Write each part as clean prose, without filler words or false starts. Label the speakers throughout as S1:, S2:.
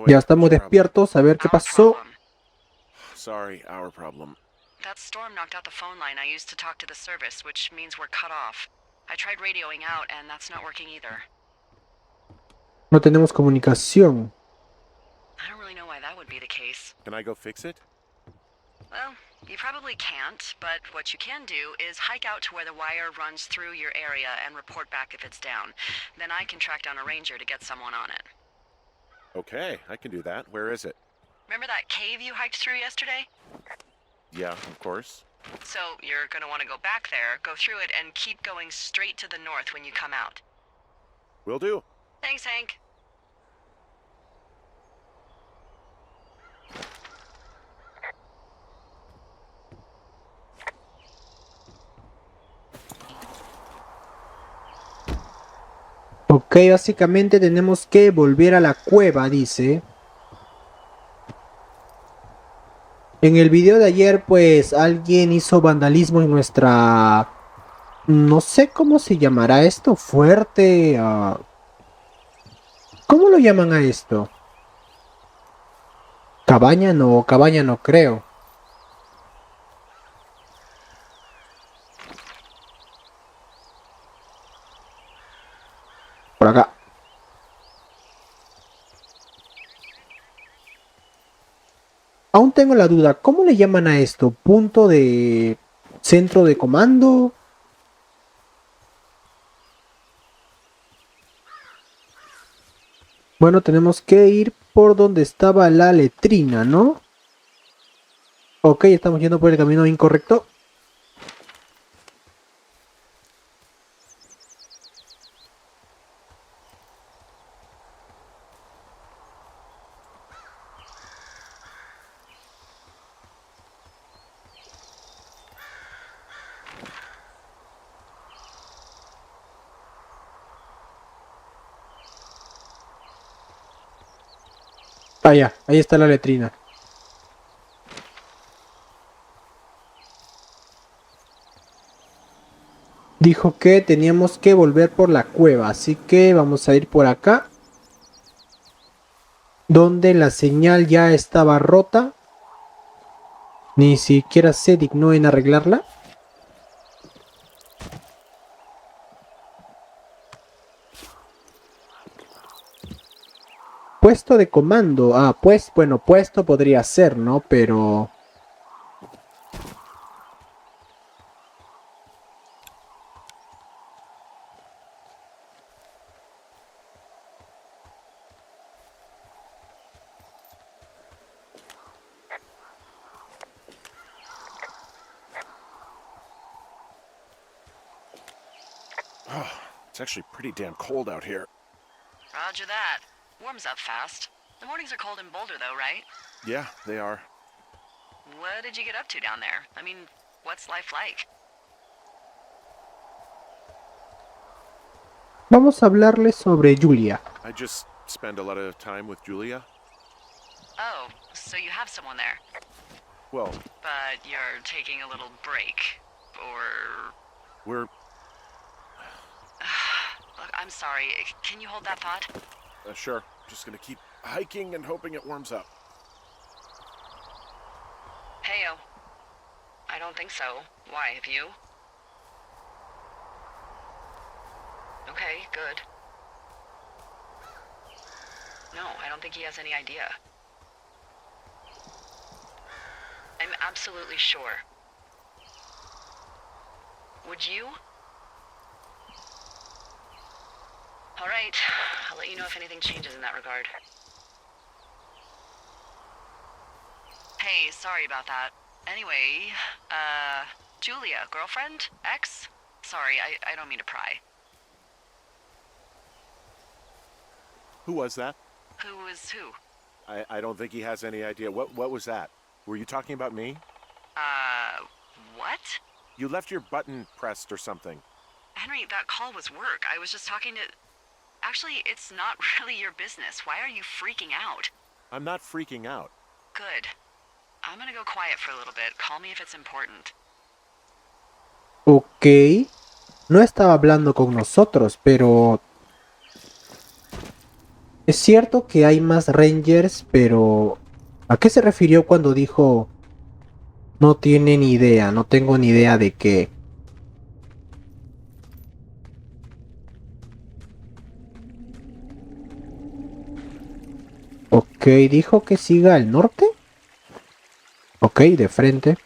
S1: Ya estamos despiertos, a ver qué pasó.
S2: Sorry, our problem.
S3: That storm knocked out the phone line I used to talk to the service, which means we're cut off. I tried radioing out, and that's not working either.
S1: No tenemos comunicación.
S3: I don't really know why that would be the case.
S2: Can I go fix it?
S3: Well, you probably can't, but what you can do is hike out to where the wire runs through your area and report back if it's down. Then I can track down a ranger to get someone on it.
S2: Okay, I can do that. Where is it?
S3: Remember that cave you hiked through yesterday?
S2: Yeah, of course.
S3: So you're gonna want to go back there, go through it, and keep going straight to the north when you come out.
S2: Will do.
S3: Thanks, Hank.
S1: Ok, básicamente tenemos que volver a la cueva, dice. En el video de ayer, pues, alguien hizo vandalismo en nuestra... No sé cómo se llamará esto, fuerte... ¿Cómo lo llaman a esto? Cabaña no creo. Por acá. Aún tengo la duda, ¿cómo le llaman a esto? ¿Punto de centro de comando? Bueno, tenemos que ir por donde estaba la letrina, ¿no? Ok, estamos yendo por el camino incorrecto. Ah, ya, ahí está la letrina. Dijo que teníamos que volver por la cueva, así que vamos a ir por acá. Donde la señal ya estaba rota. Ni siquiera se dignó en arreglarla. Puesto de comando. Ah, pues, bueno, puesto podría ser, ¿no? Pero...
S2: Oh, it's actually pretty damn cold out here.
S3: Roger that. Warms up fast. The mornings are cold in Boulder, though, right?
S2: Yeah, they are.
S3: What did you get up to down there? I mean, what's life like?
S1: Vamos a hablarle sobre Julia.
S2: I just spend a lot of time with Julia.
S3: Oh, so you have someone there.
S2: Well,
S3: But you're taking a little break. Or...
S2: we're...
S3: Look, I'm sorry. Can you hold that thought?
S2: Sure. Just gonna keep hiking and hoping it warms up.
S3: Heyo. I don't think so. Why, have you? Okay, good. No, I don't think he has any idea. I'm absolutely sure. Would you? All right, I'll let you know if anything changes in that regard. Hey, sorry about that. Anyway, Julia, girlfriend? Ex? Sorry, I don't mean to pry.
S2: Who was that?
S3: Who is who?
S2: I don't think he has any idea. What was that? Were you talking about me?
S3: What?
S2: You left your button pressed or something.
S3: Henry, that call was work. I was just talking to... Actually, it's not really your business. Why are you freaking out?
S2: I'm not freaking out.
S3: Good. I'm gonna go quiet for a little bit. Call me if it's important.
S1: Ok. No estaba hablando con nosotros, pero... Es cierto que hay más Rangers, pero ¿a qué se refirió cuando dijo no tiene ni idea, no tengo ni idea de qué? Ok, dijo que siga al norte. Ok, de frente.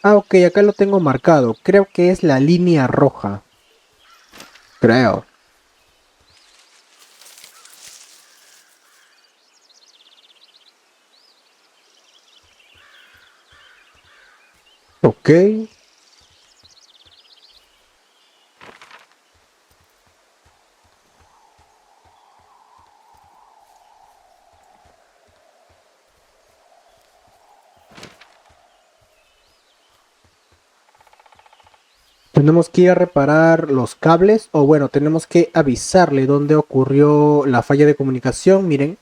S1: Ah, ok, acá lo tengo marcado. Creo que es la línea roja. Creo. Ok. Tenemos que ir a reparar los cables o bueno, tenemos que avisarle dónde ocurrió la falla de comunicación. Miren,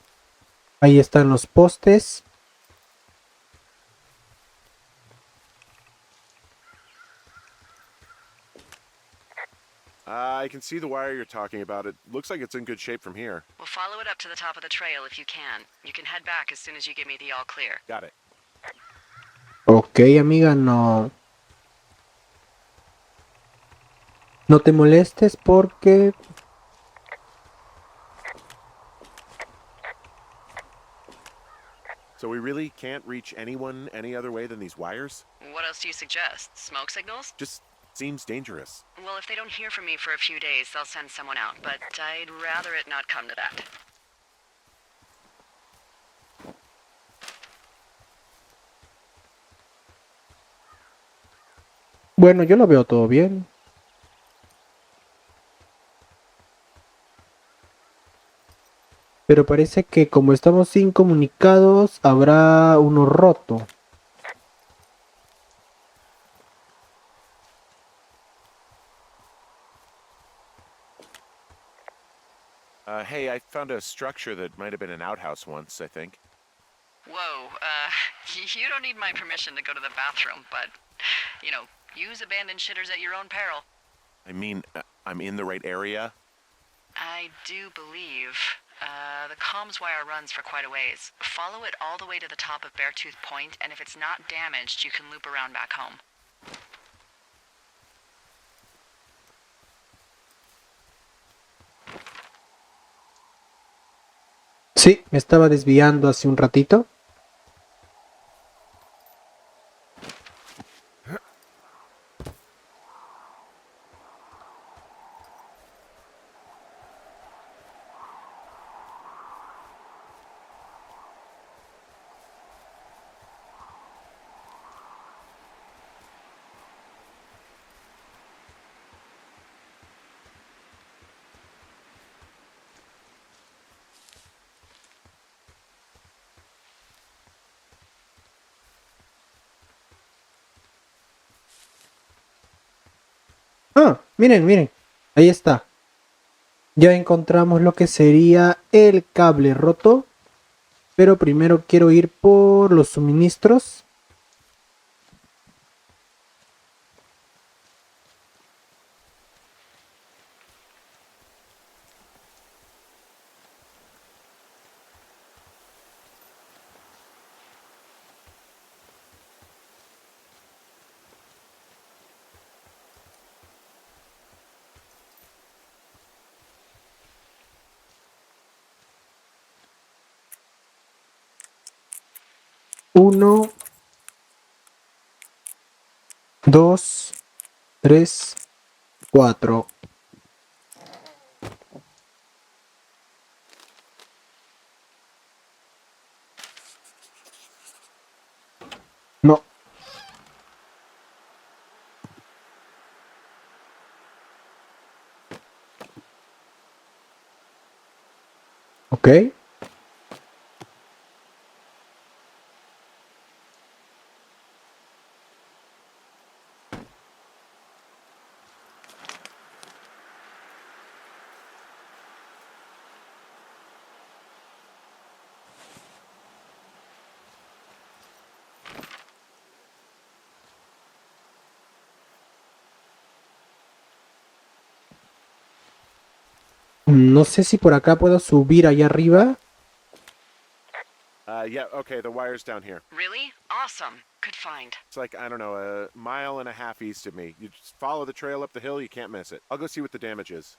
S1: ahí están los postes.
S2: I can see the wire you're talking about. It looks like it's in good shape from here.
S3: We'll follow it up to the top of the trail if you can. You can head back as soon as you give me the all clear.
S2: Got it.
S1: Ok, amiga, no. No te molestes porque...
S2: So we really can't reach anyone any other way than these wires?
S3: What else do you suggest? Smoke signals?
S2: Just seems dangerous.
S3: Well, if they don't hear from me for a few days, they'll send someone out, but I'd rather it not come to that.
S1: Bueno, yo lo veo todo bien. Pero parece que como estamos incomunicados, habrá uno roto.
S2: Hey, I found a structure that might have been an outhouse once, I think.
S3: Whoa, you don't need my permission to go to the bathroom, but, use abandoned shitters at your own peril.
S2: I mean, I'm in the right area.
S3: I do believe. The comms wire runs for quite a ways. Follow it all the way to the top of Beartooth Point, and if it's not damaged, you can loop around back home.
S1: Sí, me estaba desviando hace un ratito. Ah, miren, miren. Ahí está. Ya encontramos lo que sería el cable roto. Pero primero quiero ir por los suministros. Uno, dos, tres, cuatro. No, ok. No sé si por acá puedo subir allá arriba.
S2: Yeah, okay, the wire's down here.
S3: Really? Awesome. Good find.
S2: It's like, I don't know, a mile and a half east of me. You just follow the trail up the hill, you can't miss it. I'll go see what the damage is.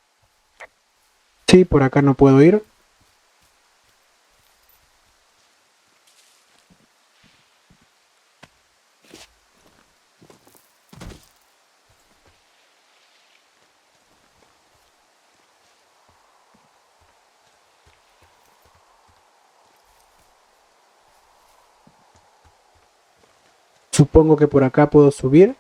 S1: Sí, por acá no puedo ir. Supongo que por acá puedo subir.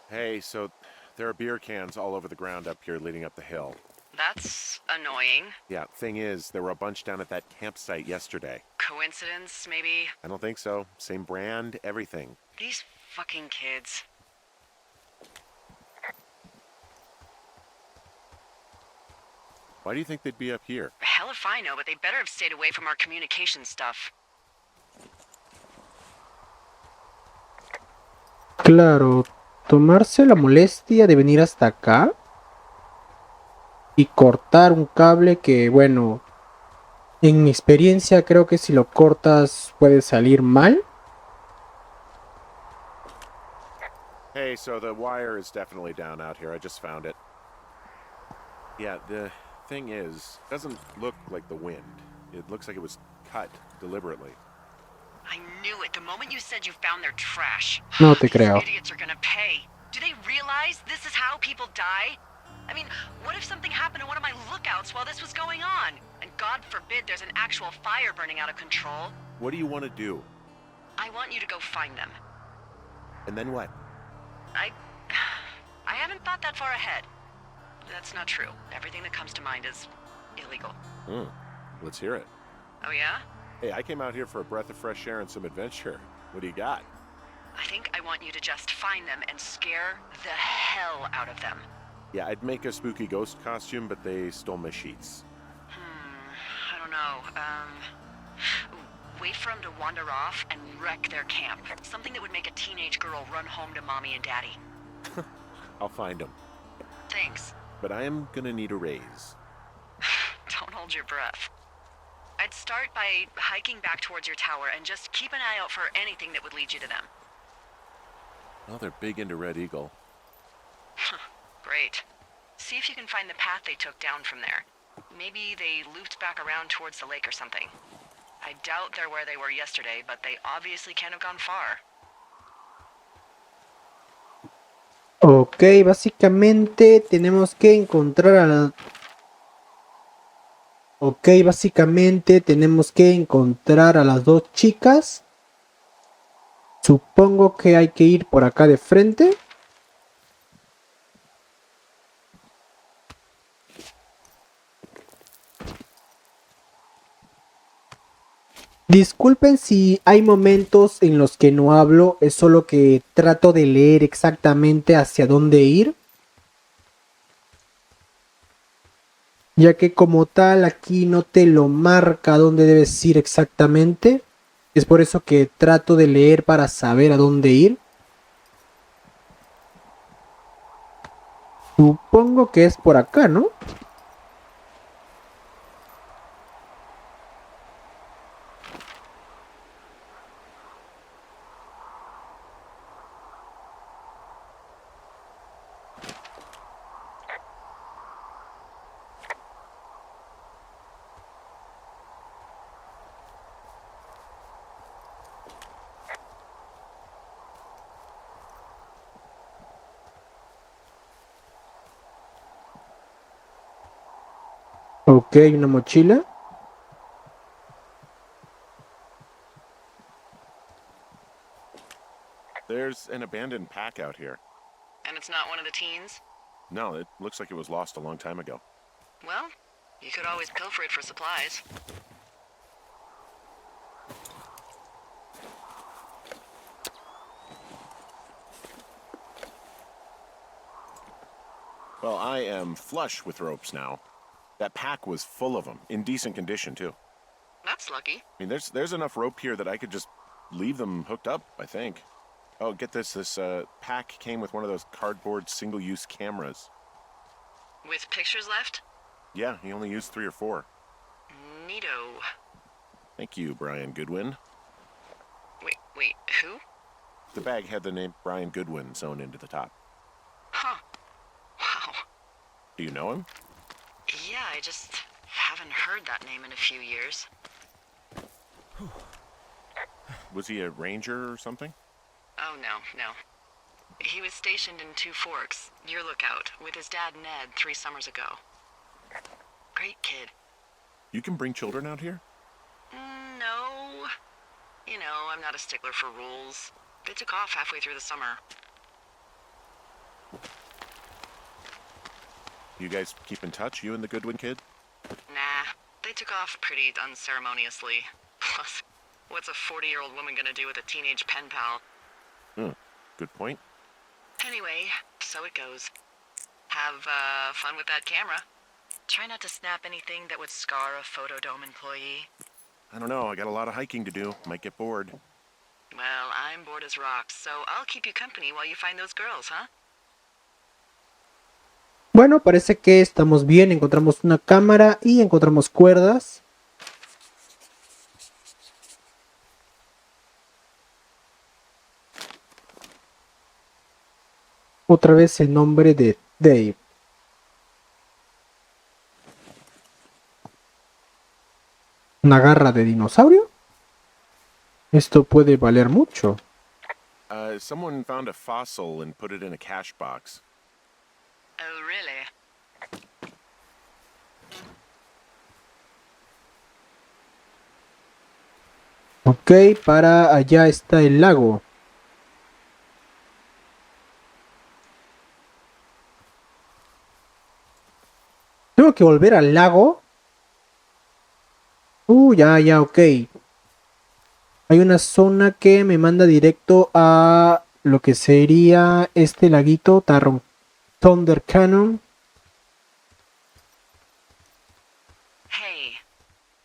S2: Hey, so there are beer cans all over the ground up here leading up the hill.
S3: That's annoying.
S2: Yeah, thing is, there were a bunch down at that campsite yesterday.
S3: Coincidence, maybe?
S2: I don't think so. Same brand, everything.
S3: These fucking kids.
S2: Why do you think they'd be up here?
S3: Hell if I know, but they better have stayed away from our communication stuff.
S1: Claro, tomarse la molestia de venir hasta acá y cortar un cable que, bueno, en mi experiencia creo que si lo cortas puede salir mal.
S2: Hey, so the wire is definitely down out here. I just found it. Yeah, the thing is, it doesn't look like the wind. It looks like it was cut deliberately.
S3: I knew it the moment you said you found their trash.
S1: No te
S3: These
S1: creo.
S3: idiots are gonna pay. Do they realize this is how people die? I mean, what if something happened to one of my lookouts while this was going on? And God forbid there's an actual fire burning out of control.
S2: What do you want to do?
S3: I want you to go find them.
S2: And then what?
S3: I haven't thought that far ahead. That's not true. Everything that comes to mind is illegal.
S2: Let's hear it.
S3: Oh yeah?
S2: Hey, I came out here for a breath of fresh air and some adventure. What do you got?
S3: I think I want you to just find them and scare the hell out of them.
S2: Yeah, I'd make a spooky ghost costume, but they stole my sheets.
S3: I don't know. Wait for them to wander off and wreck their camp. Something that would make a teenage girl run home to mommy and daddy.
S2: I'll find them.
S3: Thanks.
S2: But I am gonna need a raise.
S3: Don't hold your breath. I'd start by hiking back towards your tower and just keep an eye out for anything that would lead you to them.
S2: Well, they're big into Red Eagle.
S3: Great. See if you can find the path they took down from there. Maybe they looped back around towards the lake or something. I doubt they're where they were yesterday, but they obviously can't have gone far.
S1: Ok, básicamente tenemos que encontrar a la... Ok, básicamente tenemos que encontrar a las dos chicas. Supongo que hay que ir por acá de frente. Disculpen si hay momentos en los que no hablo, es solo que trato de leer exactamente hacia dónde ir. Ya que como tal aquí no te lo marca dónde debes ir exactamente. Es por eso que trato de leer para saber a dónde ir. Supongo que es por acá, ¿no? Ok, una mochila.
S2: There's an abandoned pack out here.
S3: And it's not one of the teens?
S2: No, it looks like it was lost a long time ago.
S3: Well, you could always pilfer it for supplies.
S2: Well, I am flush with ropes now. That pack was full of them, in decent condition too.
S3: That's lucky.
S2: I mean, there's enough rope here that I could just leave them hooked up, I think. Oh, get this. This pack came with one of those cardboard single-use cameras.
S3: With pictures left?
S2: Yeah, he only used 3 or 4.
S3: Neato.
S2: Thank you, Brian Goodwin.
S3: Wait, who?
S2: The bag had the name Brian Goodwin sewn into the top.
S3: Huh. Wow.
S2: Do you know him?
S3: Yeah, I just haven't heard that name in a few years.
S2: Was he a ranger or something?
S3: Oh, no. He was stationed in Two Forks, your lookout, with his dad Ned 3 summers ago. Great kid.
S2: You can bring children out here?
S3: No. You know, I'm not a stickler for rules. They took off halfway through the summer.
S2: You guys keep in touch, you and the Goodwin kid?
S3: Nah, they took off pretty unceremoniously. Plus, what's a 40-year-old woman gonna do with a teenage pen pal?
S2: Good point.
S3: Anyway, so it goes. Have, fun with that camera. Try not to snap anything that would scar a Photodome employee.
S2: I don't know, I got a lot of hiking to do. Might get bored.
S3: Well, I'm bored as rocks, so I'll keep you company while you find those girls, huh?
S1: Bueno, parece que estamos bien. Encontramos una cámara y encontramos cuerdas. Otra vez el nombre de Dave. ¿Una garra de dinosaurio? Esto puede valer mucho.
S2: Someone found a fossil and put it in a cash box.
S3: Oh, really?
S1: Ok, para allá está el lago. ¿Tengo que volver al lago? Ya, ok. Hay una zona que me manda directo a lo que sería este laguito, Thunder Cannon.
S3: Hey,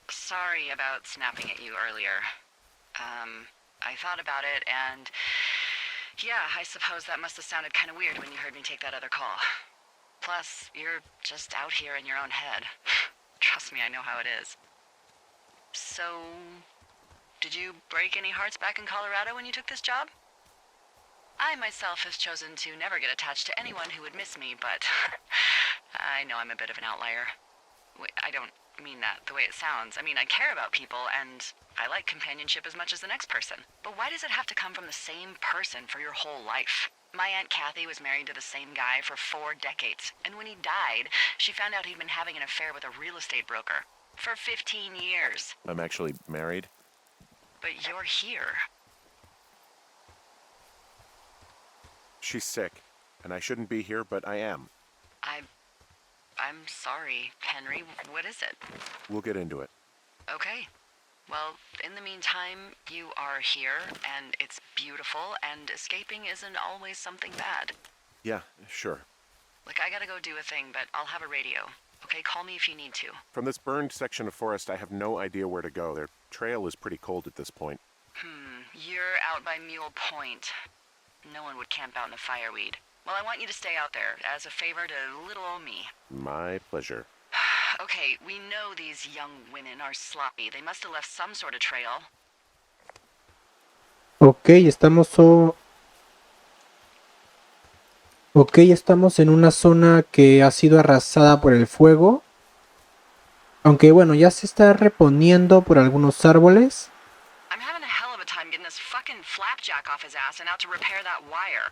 S3: sorry about snapping at you earlier. I thought about it, and yeah, I suppose that must have sounded kind of weird when you heard me take that other call. Plus, you're just out here in your own head. Trust me, I know how it is. So, did you break any hearts back in Colorado when you took this job? I myself have chosen to never get attached to anyone who would miss me, but I know I'm a bit of an outlier. Wait, I don't mean that the way it sounds. I mean, I care about people, and I like companionship as much as the next person. But why does it have to come from the same person for your whole life? My Aunt Kathy was married to the same guy for 4 decades, and when he died, she found out he'd been having an affair with a real estate broker for 15 years.
S2: I'm actually married.
S3: But you're here.
S2: She's sick, and I shouldn't be here, but I am.
S3: I'm sorry, Henry. What is it?
S2: We'll get into it.
S3: Okay. Well, in the meantime, you are here, and it's beautiful, and escaping isn't always something bad.
S2: Yeah, sure.
S3: Look, I gotta go do a thing, but I'll have a radio. Okay, call me if you need to.
S2: From this burned section of forest, I have no idea where to go. Their trail is pretty cold at this point.
S3: You're out by Mule Point. No one would camp out in the fireweed. Well, I want you to stay out there, as a favor to little old me.
S2: My pleasure.
S3: Okay, we know these young women are sloppy. They must have left some sort of trail.
S1: Estamos en una zona que ha sido arrasada por el fuego. Aunque bueno, ya se está reponiendo por algunos árboles.
S3: I'm having a hell of a time getting this fucking flapjack off his ass and out to repair that wire.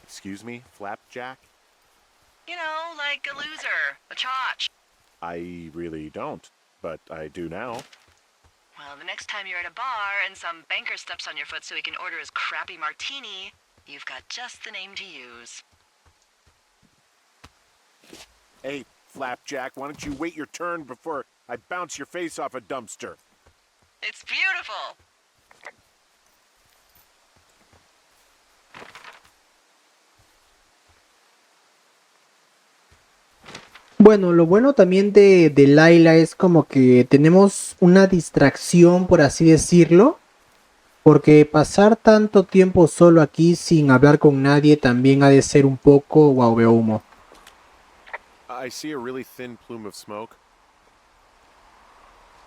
S2: Excuse me, Flapjack?
S3: You know, like a loser, a chotch.
S2: I really don't, but I do now.
S3: Well, the next time you're at a bar and some banker steps on your foot so he can order his crappy martini, you've got just the name to use.
S2: Hey, Flapjack, why don't you wait your turn before I bounce your face off a dumpster?
S3: It's beautiful!
S1: Bueno, lo bueno también de Laila es como que tenemos una distracción, por así decirlo, porque pasar tanto tiempo solo aquí sin hablar con nadie también ha de ser un poco, wow, veo humo.
S2: I see a really thin plume of smoke.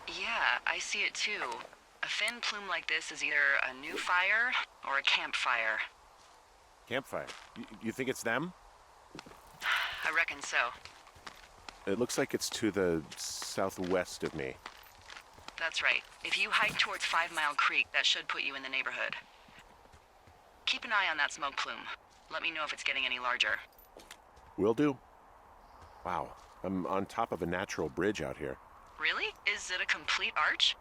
S3: Yeah, I see it too. A thin plume like this is either a new fire or a campfire.
S2: Campfire. You think it's them?
S3: I reckon so.
S2: It looks like it's to the southwest of me.
S3: That's right. If you hike towards 5 Mile Creek, that should put you in the neighborhood. Keep an eye on that smoke plume. Let me know if it's getting any larger.
S2: Will do. Wow, I'm on top of a natural bridge out here.
S3: Really? Is it a complete arch?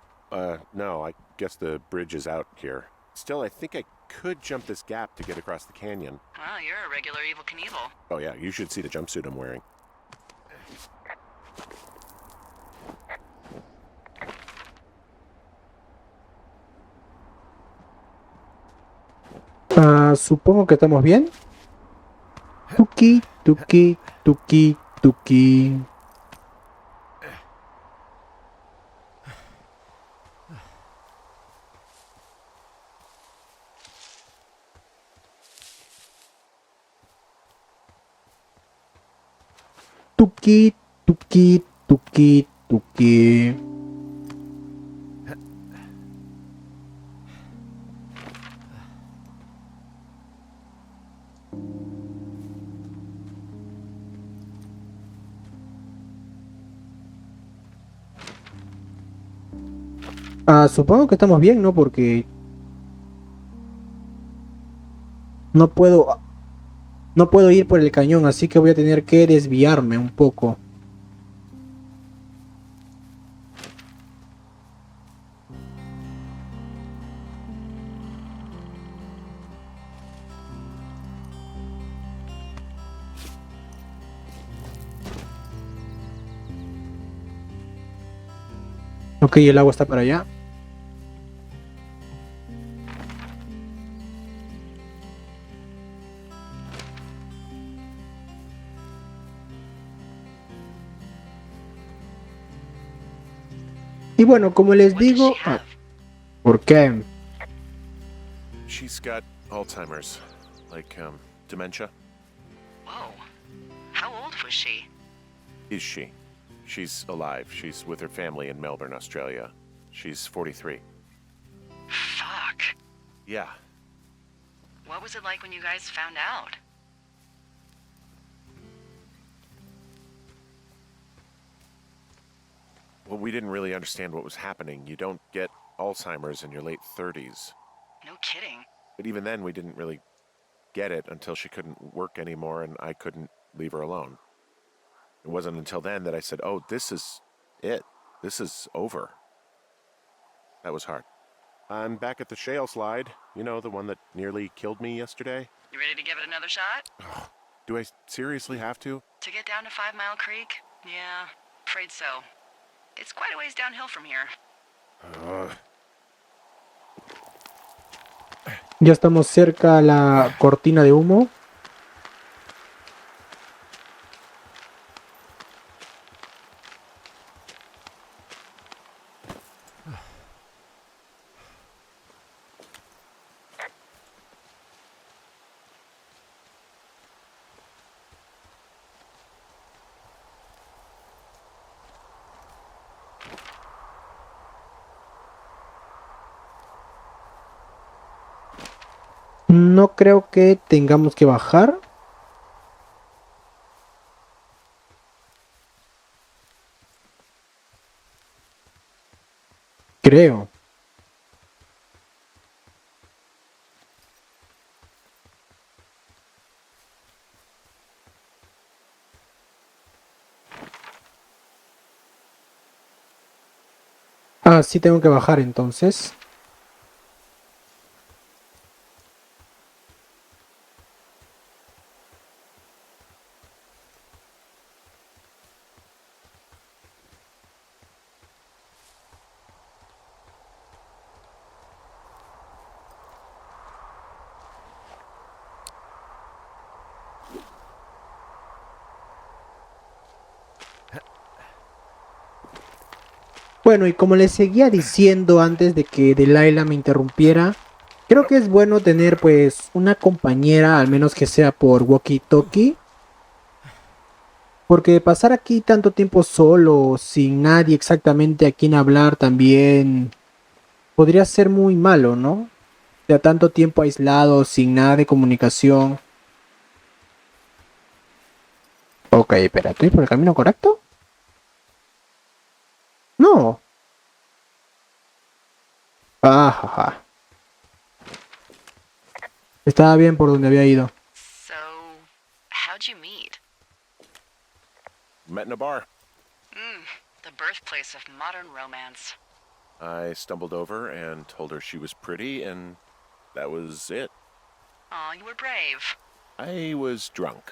S2: No, I guess the bridge is out here. Still, I think I could jump this gap to get across the canyon.
S3: Well, you're a regular Evil Knievel.
S2: Oh yeah, you should see the jumpsuit I'm wearing.
S1: Supongo que estamos bien. Tuki, tuki, tuki, tuki. Tuki, tuki, tuki, tuki. Supongo que estamos bien, ¿no? Porque no puedo, no puedo ir por el cañón, así que voy a tener que desviarme un poco. Ok, el agua está para allá. Y bueno, como les
S3: What does she
S1: digo,
S3: have?
S1: ¿por qué?
S2: She's got Alzheimer's, like, dementia.
S3: Whoa. How old was she?
S2: Is she? She's alive. She's with her family in Melbourne, Australia. She's 43.
S3: Fuck.
S2: Yeah.
S3: What was it like when you guys found out?
S2: Well, we didn't really understand what was happening. You don't get Alzheimer's in your late 30s.
S3: No kidding.
S2: But even then, we didn't really get it until she couldn't work anymore and I couldn't leave her alone. It wasn't until then that I said, oh, this is it. This is over. That was hard. I'm back at the shale slide. You know, the one that nearly killed me yesterday.
S3: You ready to give it another shot?
S2: Do I seriously have to?
S3: To get down to 5 Mile Creek? Yeah, afraid so. It's quite a ways downhill from here.
S1: Ya estamos cerca a la cortina de humo. No creo que tengamos que bajar. Creo. Sí tengo que bajar entonces. Bueno, y como les seguía diciendo antes de que Delilah me interrumpiera, creo que es bueno tener pues una compañera, al menos que sea por walkie-talkie, porque pasar aquí tanto tiempo solo, sin nadie exactamente a quien hablar, también podría ser muy malo, ¿no? O sea, tanto tiempo aislado, sin nada de comunicación. Ok, espera, ¿estoy por el camino correcto? No. Ajaja. Estaba bien por donde había ido.
S3: So, how'd you meet?
S2: Met in a bar.
S3: The birthplace of modern romance.
S2: I stumbled over and told her she was pretty, and that was it.
S3: Aw, you were brave.
S2: I was drunk.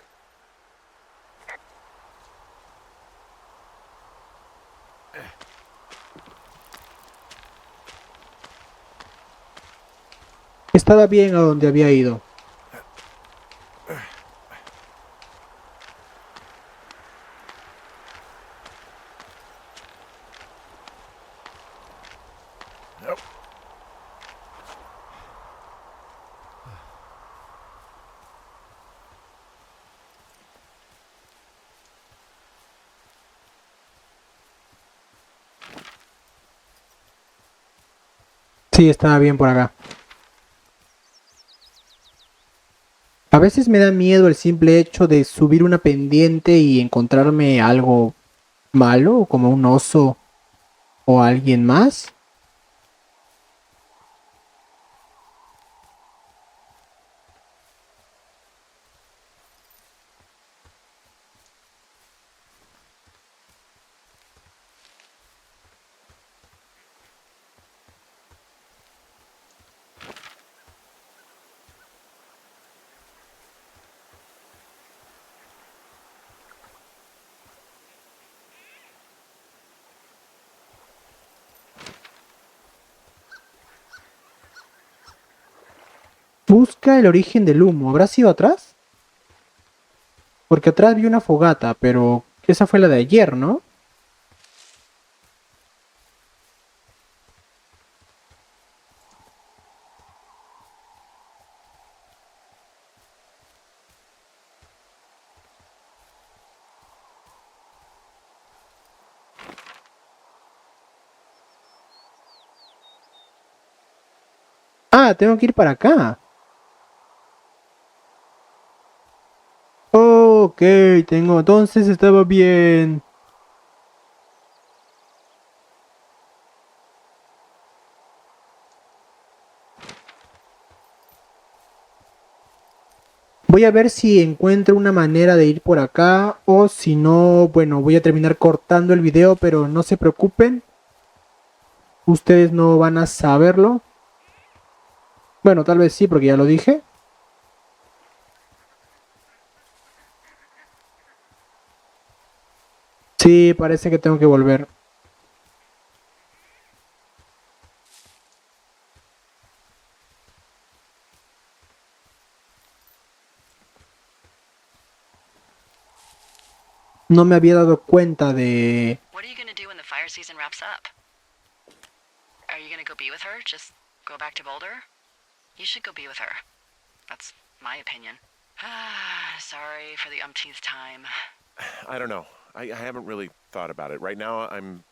S1: Estaba bien a donde había ido.
S2: Nope.
S1: Sí, estaba bien por acá. A veces me da miedo el simple hecho de subir una pendiente y encontrarme algo malo, como un oso o alguien más. Busca el origen del humo. ¿Habrá sido atrás? Porque atrás vi una fogata, pero esa fue la de ayer, ¿no? Ah, tengo que ir para acá. Ok, tengo. Entonces estaba bien. Voy a ver si encuentro una manera de ir por acá o si no, bueno, voy a terminar cortando el video, pero no se preocupen. Ustedes no van a saberlo. Bueno, tal vez sí, porque ya lo dije. Sí, parece que tengo que volver. No me había dado cuenta de...
S3: What are you gonna do when the fire season wraps up? Are you gonna go be with her? Just go back to Boulder? You should go be with her. That's my opinion. Sorry for the umpteenth time.
S2: I don't know. I haven't really thought about it. Right now, I'm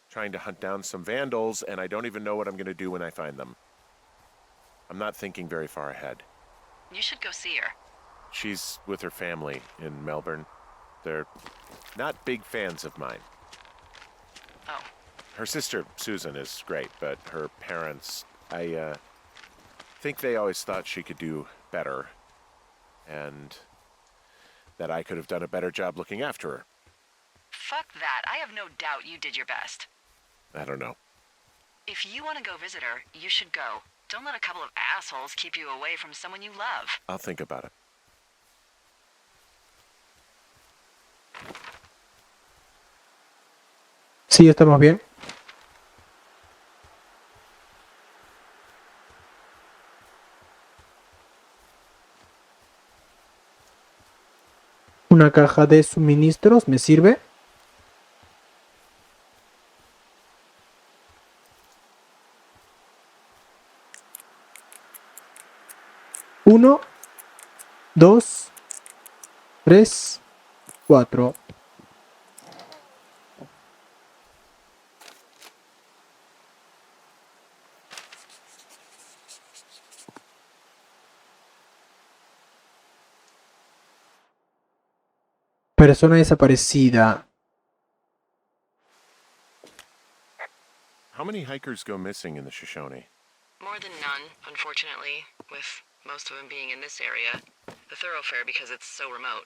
S2: trying to hunt down some vandals, and I don't even know what I'm going to do when I find them. I'm not thinking very far ahead.
S3: You should go see her.
S2: She's with her family in Melbourne. They're not big fans of mine.
S3: Oh,
S2: Her sister, Susan, is great, but her parents, I think they always thought she could do better, and that I could have done a better job looking after her.
S3: fuck that. I have no doubt you did your best.
S2: I don't know.
S3: If you want to go visit her, you should go. Don't let a couple of assholes keep you away from someone you love.
S2: I'll think about it.
S1: Sí, estamos bien. Una caja de suministros, ¿me sirve? 1, 2, 3, 4. Persona desaparecida.
S2: How many hikers go missing in the Shoshone?
S3: More than none, unfortunately, with most of them being in this area. The thoroughfare because it's so remote.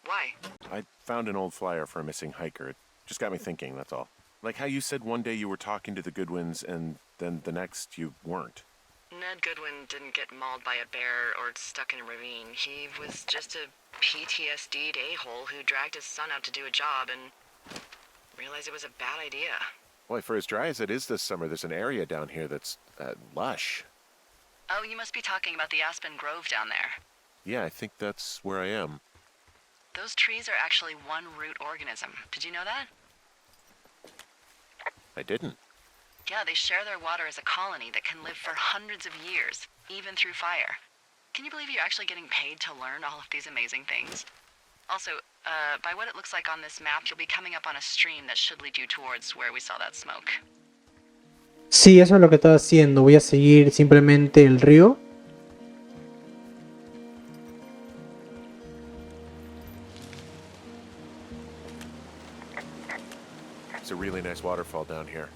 S3: Why?
S2: I found an old flyer for a missing hiker. It just got me thinking, that's all. Like how you said one day you were talking to the Goodwins and then the next you weren't.
S3: Ned Goodwin didn't get mauled by a bear or stuck in a ravine. He was just a PTSD'd a-hole who dragged his son out to do a job and realized it was a bad idea.
S2: Boy, for as dry as it is this summer, there's an area down here that's lush.
S3: Oh, you must be talking about the Aspen Grove down there.
S2: Yeah, I think that's where I am.
S3: Those trees are actually one root organism. Did you know that?
S2: I didn't.
S3: Yeah, they share their water as a colony that can live for hundreds of years, even through fire. Can you believe you're actually getting paid to learn all of these amazing things? Also, by what it looks like on this map, you'll be coming up on a stream that should lead you towards where we saw that smoke.
S1: Sí, eso es lo que estaba haciendo. Voy a seguir simplemente el río.
S2: It's a really nice waterfall down here.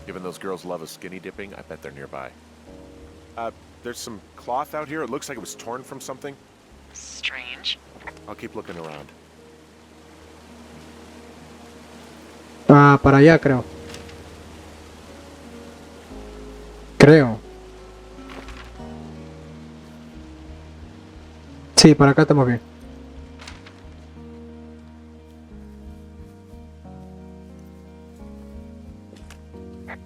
S2: Given those girls love a skinny dipping, I bet they're nearby. There's some cloth out here. It looks like it was torn from something.
S3: Strange.
S2: I'll keep looking around.
S1: Ah, para allá creo. Sí, para acá estamos bien.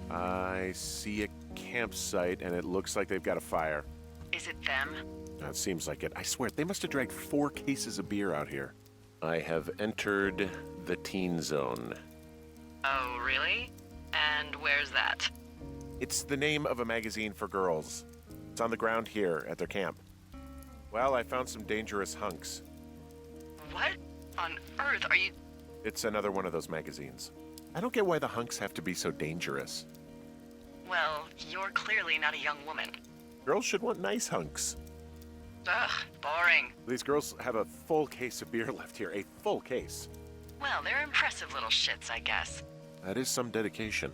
S2: I see a campsite, and it looks like they've got a fire.
S3: Is it them?
S2: It seems like it. I swear, they must have dragged 4 cases of beer out here. I have entered the teen zone.
S3: Oh, really? And where's that?
S2: It's the name of a magazine for girls. It's on the ground here at their camp. Well, I found some dangerous hunks.
S3: What on earth are you...
S2: It's another one of those magazines. I don't get why the hunks have to be so dangerous.
S3: Well, you're clearly not a young woman.
S2: Girls should want nice hunks.
S3: Ugh, boring.
S2: These girls have a full case of beer left here. A full case.
S3: Well, they're impressive little shits, I guess.
S2: That is some dedication.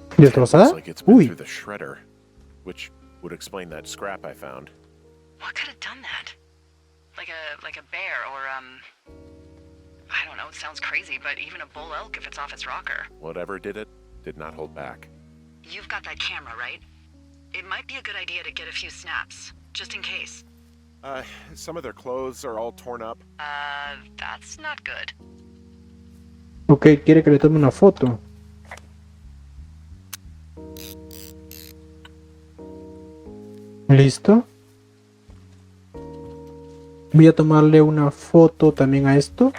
S1: ¿Destrozada?
S2: Looks like it's been
S1: Uy.
S2: through the shredder, which would explain that scrap I found.
S3: What could have done that? Like a bear or, I don't know, it sounds crazy, but even a bull elk if it's off its rocker.
S2: Whatever did it, did not hold back.
S3: You've got that camera, right? It might be a good idea to get a few snaps, just in case.
S2: Some of their clothes are all torn up.
S3: That's not good.
S1: Ok, quiere que le tome una foto. Listo. Voy a tomarle una foto también a esto.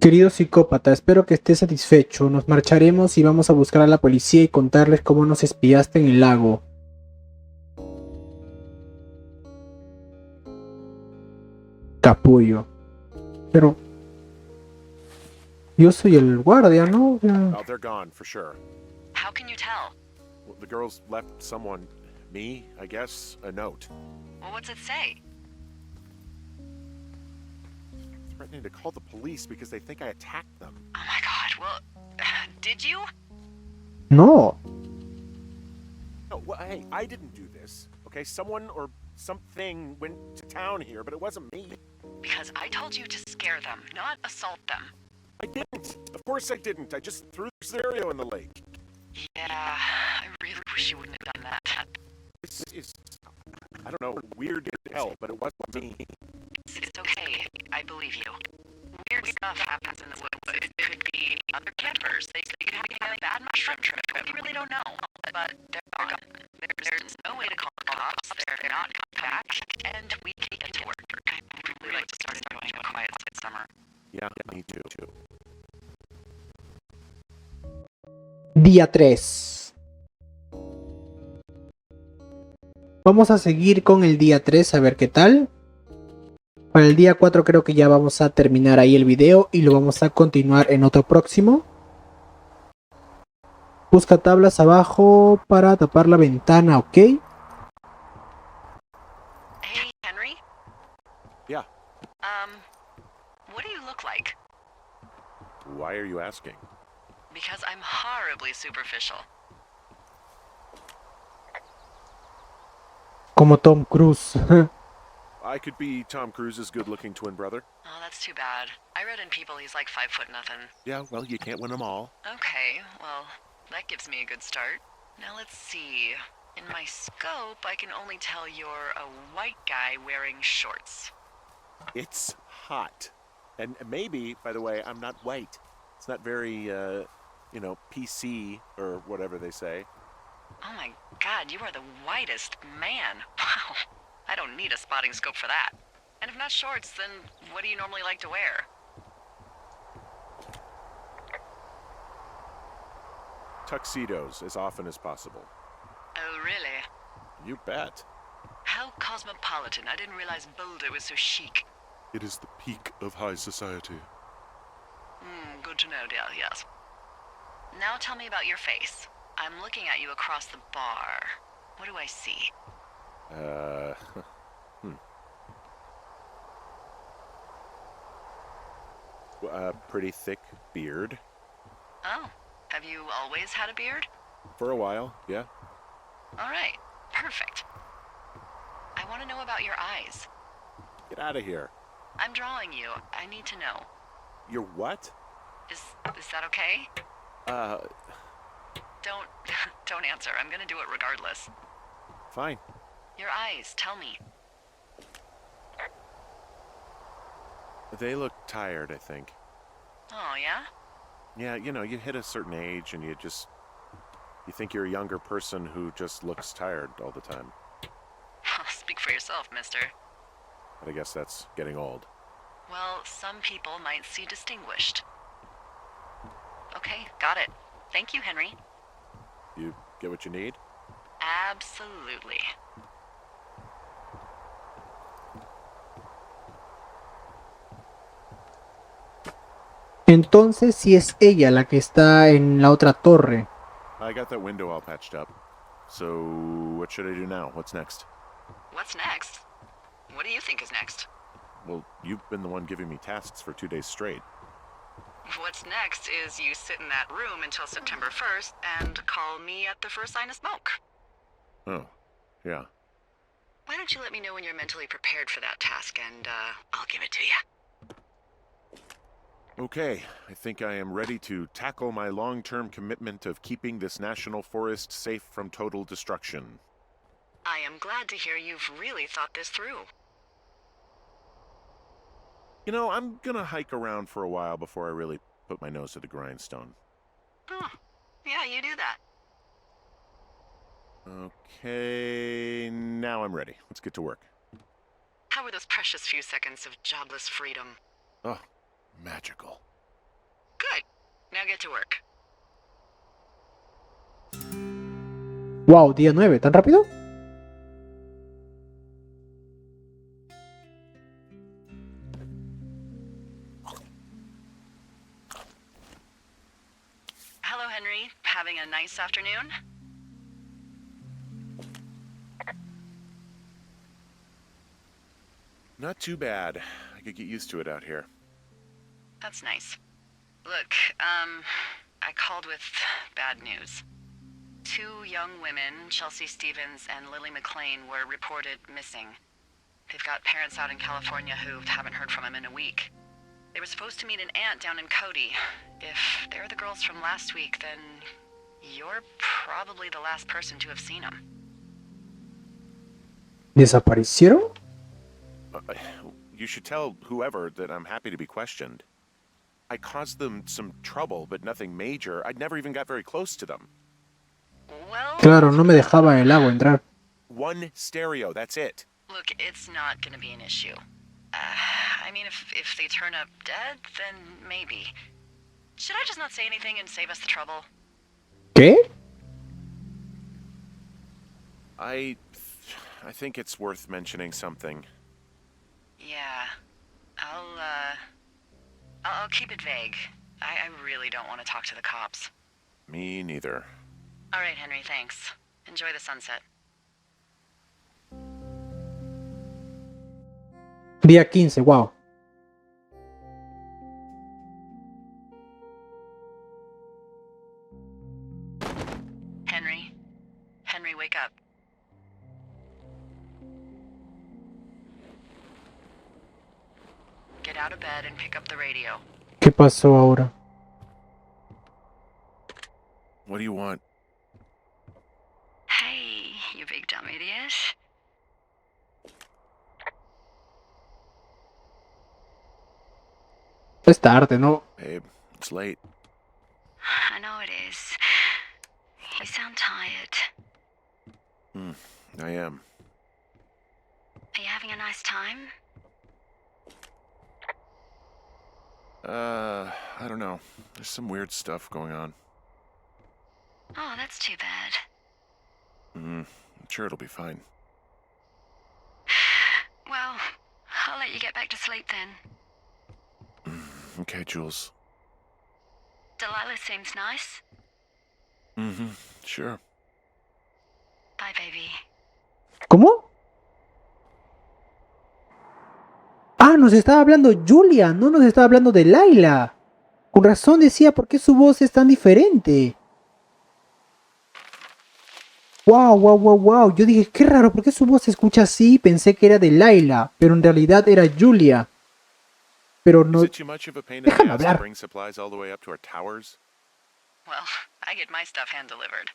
S1: Querido psicópata, espero que estés satisfecho. Nos marcharemos y vamos a buscar a la policía y contarles cómo nos espiaste en el lago. Capullo. Pero... yo soy el guardia, ¿no?
S2: Oh, they're gone, for sure.
S3: How can you tell?
S2: Well, the girls left someone, me, I guess, a note.
S3: Well, what's it say?
S2: Threatening to call the police because they think I attacked them.
S3: Oh my god, well, did you?
S1: No.
S2: No, well, hey, I didn't do this. Okay, someone or something went to town here, but it wasn't me.
S3: Because I told you to scare them, not assault them.
S2: I didn't. Of course I didn't. I just threw the stereo in the lake.
S3: Yeah, I really wish you wouldn't have done that.
S2: This is, I don't know, weird as hell, but it wasn't me.
S3: It's okay. I believe you. weird stuff happens in the woods. It could be other campers. They could be having a bad mushroom trip. We really don't know. But they're gone. There's no way to call the cops. They're not coming back. And we can get to work. I'd really like to start enjoying a quiet summer.
S2: Yeah, me too.
S1: Día 3. Vamos a seguir con el día 3 a ver qué tal. Para el día 4 creo que ya vamos a terminar ahí el video y lo vamos a continuar en otro próximo. Busca tablas abajo para tapar la ventana, ¿ok?
S3: Hey, Henry?
S2: Yeah.
S3: What do you look like?
S2: Why are you asking?
S3: Because I'm horribly superficial.
S1: Como Tom Cruise.
S2: I could be Tom Cruise's good-looking twin brother.
S3: Oh, that's too bad. I read in People he's like 5'0" nothing.
S2: Yeah, well, you can't win them all.
S3: Okay, well, that gives me a good start. Now let's see. In my scope, I can only tell you're a white guy wearing shorts.
S2: It's hot. And maybe, by the way, I'm not white. It's not very, PC or whatever they say.
S3: Oh my god, you are the whitest man. Wow. I don't need a spotting scope for that. And if not shorts, then what do you normally like to wear?
S2: Tuxedos as often as possible.
S3: Oh, really?
S2: You bet.
S3: How cosmopolitan. I didn't realize Boulder was so chic.
S2: It is the peak of high society.
S3: Good to know, dear, yes. Now tell me about your face. I'm looking at you across the bar. What do I see?
S2: A pretty thick beard.
S3: Oh, have you always had a beard?
S2: For a while, yeah.
S3: All right, perfect. I want to know about your eyes.
S2: Get out of here.
S3: I'm drawing you. I need to know.
S2: You're what?
S3: Is that okay? Don't don't answer. I'm gonna do it regardless.
S2: Fine.
S3: Your eyes, tell me.
S2: They look tired, I think.
S3: Oh, yeah?
S2: Yeah, you hit a certain age and you think you're a younger person who just looks tired all the time.
S3: Speak for yourself, mister.
S2: But I guess that's getting old.
S3: Well, some people might see distinguished. Okay, got it. Thank you, Henry.
S2: You get what you need?
S3: Absolutely.
S1: Entonces sí es ella la que está en la otra torre.
S2: I got that window all patched up. So, what should I do now? What's next?
S3: What's next? What do you think is next?
S2: Well, you've been the one giving me tasks for 2 days straight.
S3: What's next is you sit in that room until September 1st and call me at the first sign of smoke.
S2: Oh, yeah.
S3: Why don't you let me know when you're mentally prepared for that task and I'll give it to you.
S2: Okay, I think I am ready to tackle my long-term commitment of keeping this national forest safe from total destruction.
S3: I am glad to hear you've really thought this through.
S2: I'm gonna hike around for a while before I really put my nose to the grindstone.
S3: Oh, yeah, you do that.
S2: Okay, now I'm ready. Let's get to work.
S3: How were those precious few seconds of jobless freedom?
S2: Oh, magical.
S3: Good. Now get to work.
S1: Wow, día 9, ¿tan rápido?
S3: Hello, Henry. Having a nice afternoon?
S2: Not too bad. I could get used to it out here.
S3: That's nice. Look, I called with bad news. 2 young women, Chelsea Stevens and Lily McLean, were reported missing. They've got parents out in California who haven't heard from them in a week. They were supposed to meet an aunt down in Cody. If they're the girls from last week, then you're probably the last person to have seen them.
S1: ¿Desaparecieron?
S2: You should tell whoever that I'm happy to be questioned. I caused them some trouble, but nothing major. I never even got very close to them.
S3: Well,
S1: Claro, no me dejaba el agua entrar.
S2: One stereo, that's it.
S3: look, it's not gonna be an issue. I mean, if they turn up dead, then maybe. Should I just not say anything and save us the trouble?
S1: ¿Qué?
S2: I think it's worth mentioning something.
S3: Yeah. I'll keep it vague. I really don't want to talk to the cops.
S2: Me neither.
S3: All right, Henry, thanks. Enjoy the sunset.
S1: Día 15, wow.
S3: Henry? Henry, wake up. Get out of bed and pick up the radio.
S1: ¿Qué pasó ahora?
S2: What do you want?
S3: Hey, you big dumb idiot.
S1: Es tarde, ¿no?
S2: Babe, it's late.
S3: I know it is. You sound tired.
S2: I am.
S3: Are you having a nice time?
S2: I don't know. There's some weird stuff going on.
S3: Oh, that's too bad.
S2: I'm sure it'll be fine.
S3: Well, I'll let you get back to sleep then.
S2: Okay, Jules.
S3: Delilah seems nice.
S2: Sure.
S3: Bye, baby.
S1: ¿Cómo? Ah, nos estaba hablando Julia, no nos estaba hablando de Laila. Con razón decía por qué su voz es tan diferente. Wow, wow, wow, wow. Yo dije, qué raro, ¿por qué su voz se escucha así? Pensé que era de Laila, pero en realidad era Julia. Pero no.
S2: Is it too much of a pain in the
S1: Déjame
S2: ass to
S1: hablar.
S2: bring supplies all the way up to our towers?
S3: Well, I get my stuff hand-delivered.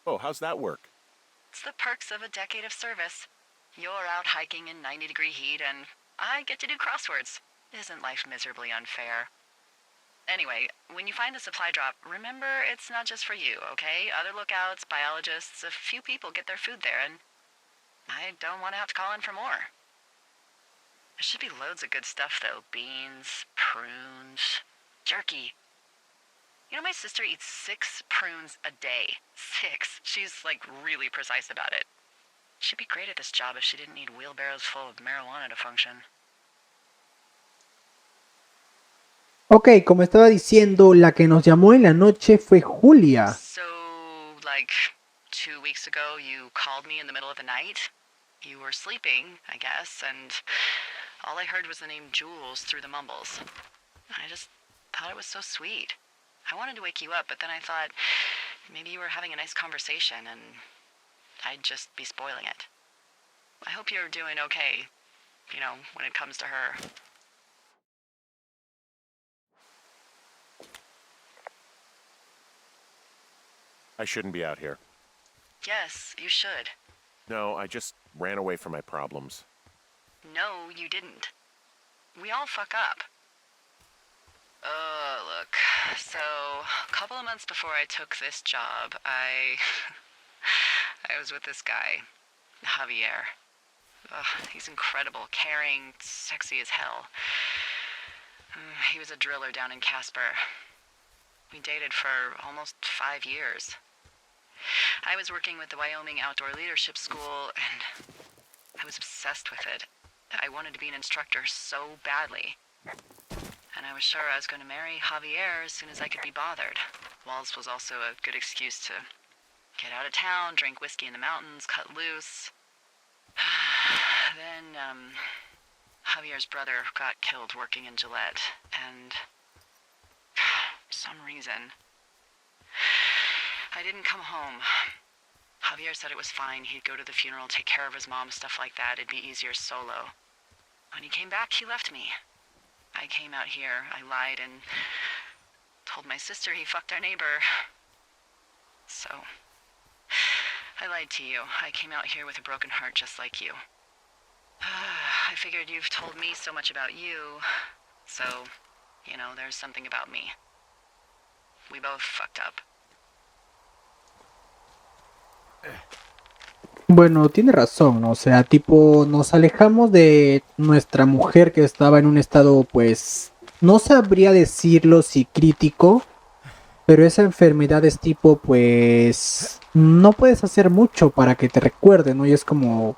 S2: Oh, how's that work?
S3: It's the perks of a decade of service. You're out hiking in 90-degree heat, and I get to do crosswords. Isn't life miserably unfair? Anyway, when you find the supply drop, remember it's not just for you, okay? Other lookouts, biologists, a few people get their food there, and I don't want to have to call in for more. There should be loads of good stuff, though. Beans, prunes, jerky. You know, my sister eats 6 prunes a day. 6. She's, like, really precise about it. She'd be great at this job if she didn't need wheelbarrows full of marijuana to function.
S1: Ok, como estaba diciendo, la que nos llamó en la noche fue Julia.
S3: So, like, 2 weeks ago, you called me in the middle of the night? You were sleeping, I guess, and all I heard was the name Jules through the mumbles. I just thought it was so sweet. I wanted to wake you up, but then I thought maybe you were having a nice conversation and I'd just be spoiling it. I hope you're doing okay, you know, when it comes to her.
S2: I shouldn't be out here.
S3: Yes, you should.
S2: No, I just ran away from my problems.
S3: No, you didn't. We all fuck up. Look. So, a couple of months before I took this job, I was with this guy, Javier. He's incredible, caring, sexy as hell. He was a driller down in Casper. We dated for almost 5 years. I was working with the Wyoming Outdoor Leadership School, and I was obsessed with it. I wanted to be an instructor so badly. And I was sure I was going to marry Javier as soon as I could be bothered. Walls was also a good excuse to get out of town, drink whiskey in the mountains, cut loose. Then, Javier's brother got killed working in Gillette, and for some reason, I didn't come home. Javier said it was fine. He'd go to the funeral, take care of his mom, stuff like that. It'd be easier solo. When he came back, he left me. I came out here, I lied, and told my sister he fucked our neighbor. So, I lied to you. I came out here with a broken heart just like you. I figured you've told me so much about you, so You know, there's something about me. We both fucked up.
S1: Bueno, tiene razón, ¿no? O sea, tipo, nos alejamos de nuestra mujer que estaba en un estado, pues, no sabría decirlo si crítico, pero esa enfermedad es tipo, pues, no puedes hacer mucho para que te recuerde, ¿no? Y es como, o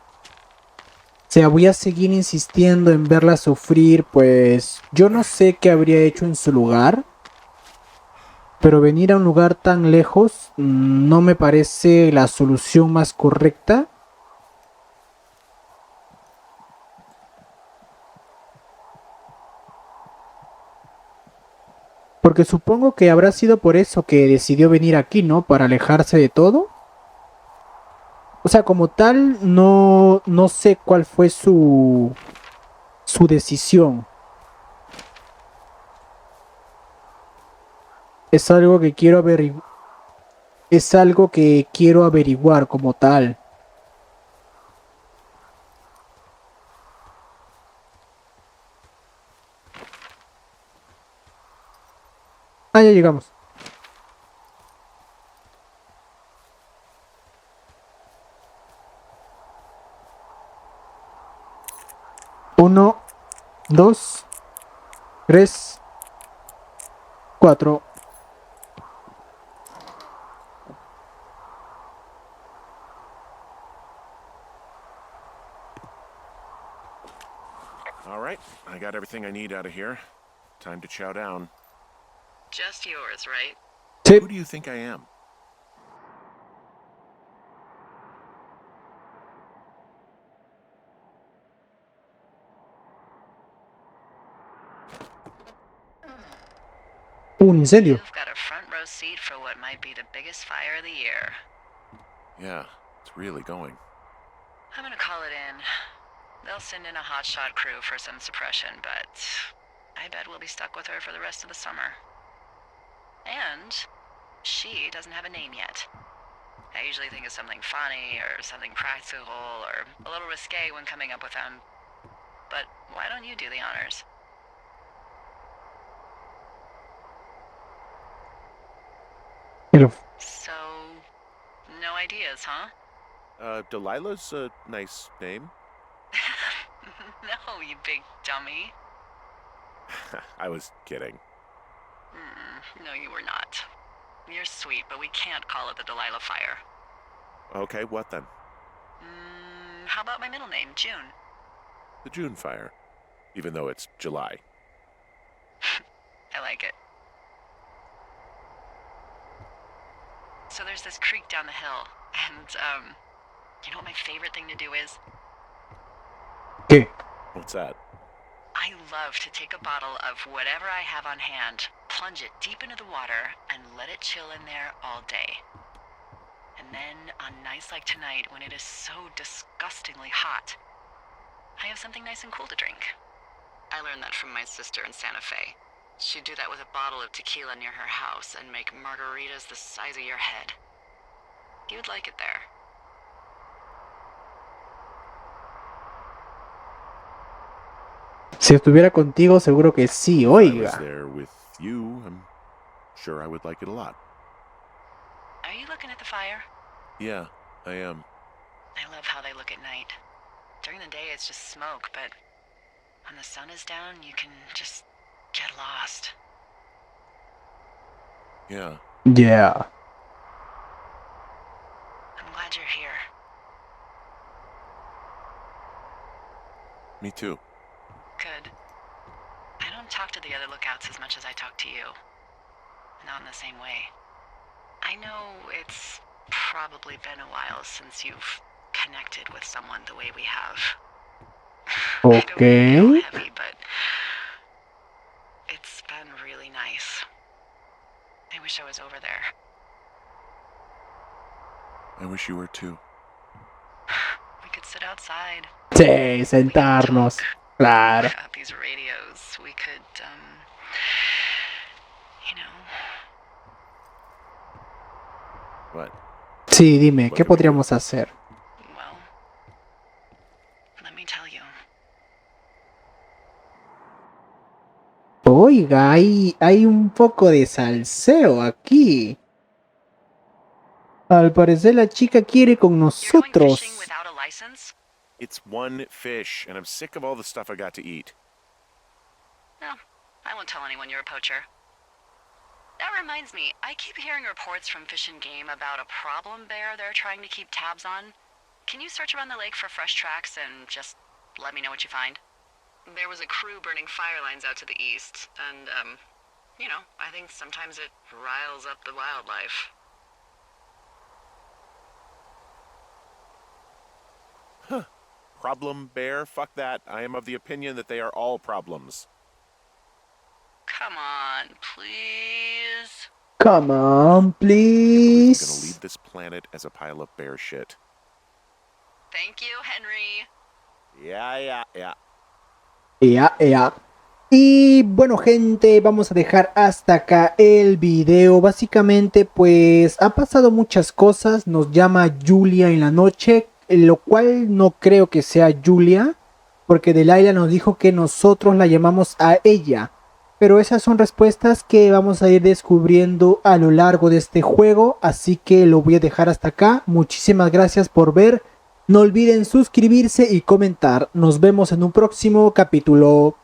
S1: sea, voy a seguir insistiendo en verla sufrir, pues, yo no sé qué habría hecho en su lugar, pero venir a un lugar tan lejos no me parece la solución más correcta. Porque supongo que habrá sido por eso que decidió venir aquí, ¿no? Para alejarse de todo. O sea, como tal, no sé cuál fue su decisión. Es algo que quiero es algo que quiero averiguar como tal. Ah, ya llegamos. Uno, dos, tres, cuatro.
S2: All right, I got everything I need out of here. Time to chow down.
S3: Just yours, right?
S1: Sí.
S2: Who do you think I am?
S1: Un incendio.
S3: You've got a front row seat for what might be the biggest fire of the year.
S2: Yeah, it's really going.
S3: I'm gonna call it in. They'll send in a hotshot crew for some suppression, but I bet we'll be stuck with her for the rest of the summer. And she doesn't have a name yet. I usually think of something funny or something practical or a little risque when coming up with them. But why don't you do the honors? So, no ideas, huh?
S2: Delilah's a nice name.
S3: No, you big dummy.
S2: I was kidding.
S3: No, you were not. You're sweet, but we can't call it the Delilah Fire.
S2: Okay, what then?
S3: How about my middle name, June?
S2: The June fire. Even though it's July.
S3: I like it. So there's this creek down the hill, and, you know what my favorite thing to do is?
S1: ¿Qué?
S2: What's that?
S3: I love to take a bottle of whatever I have on hand, plunge it deep into the water, and let it chill in there all day. And then, on nights like tonight, when it is so disgustingly hot, I have something nice and cool to drink. I learned that from my sister in Santa Fe. She'd do that with a bottle of tequila near her house and make margaritas the size of your head. You'd like it there.
S1: Si estuviera contigo, seguro que sí,
S2: If I was
S1: oiga.
S2: there with you, I'm sure I would like it a lot.
S3: Are you looking at the fire?
S2: Yeah, I am.
S3: I love how they look at night. During the day, it's just smoke, but when the sun is down, you can just get lost.
S2: Yeah.
S1: Yeah.
S3: I'm glad you're here.
S2: Me too.
S3: Good. I don't talk to the other lookouts as much as I talk to you. Not in the same way. I know it's probably been a while since you've connected with someone the way we have. I don't mean to
S1: Okay.
S3: be all heavy, but it's been really nice. I wish I was over there.
S2: I wish you were too.
S3: We could sit outside.
S1: Sí, sentarnos. Claro.
S3: About these radios. We could, you know.
S2: What?
S1: Sí, dime,
S2: What
S1: ¿qué
S2: can we do?
S1: podríamos hacer?
S3: Well, let me tell you.
S1: Oiga, hay un poco de salseo aquí. Al parecer la chica quiere con
S3: You're going fishing
S1: nosotros.
S3: without a license?
S2: It's one fish, and I'm sick of all the stuff I got to eat.
S3: No, I won't tell anyone you're a poacher. That reminds me, I keep hearing reports from Fish and Game about a problem bear they're trying to keep tabs on. Can you search around the lake for fresh tracks and just let me know what you find? There was a crew burning fire lines out to the east, and, I think sometimes it riles up the wildlife.
S2: Problem bear? Fuck that. I am of the opinion that they are all problems.
S3: Come on, please.
S1: Come on,
S2: I'm gonna leave
S1: please.
S2: this planet as a pile of bear shit.
S3: Thank you, Henry.
S2: Yeah.
S1: Ya. Y bueno, gente, vamos a dejar hasta acá el video. Básicamente, pues ha pasado muchas cosas. Nos llama Julia en la noche, lo cual no creo que sea Julia, porque Delilah nos dijo que nosotros la llamamos a ella. Pero esas son respuestas que vamos a ir descubriendo a lo largo de este juego, así que lo voy a dejar hasta acá. Muchísimas gracias por ver. No olviden suscribirse y comentar. Nos vemos en un próximo capítulo.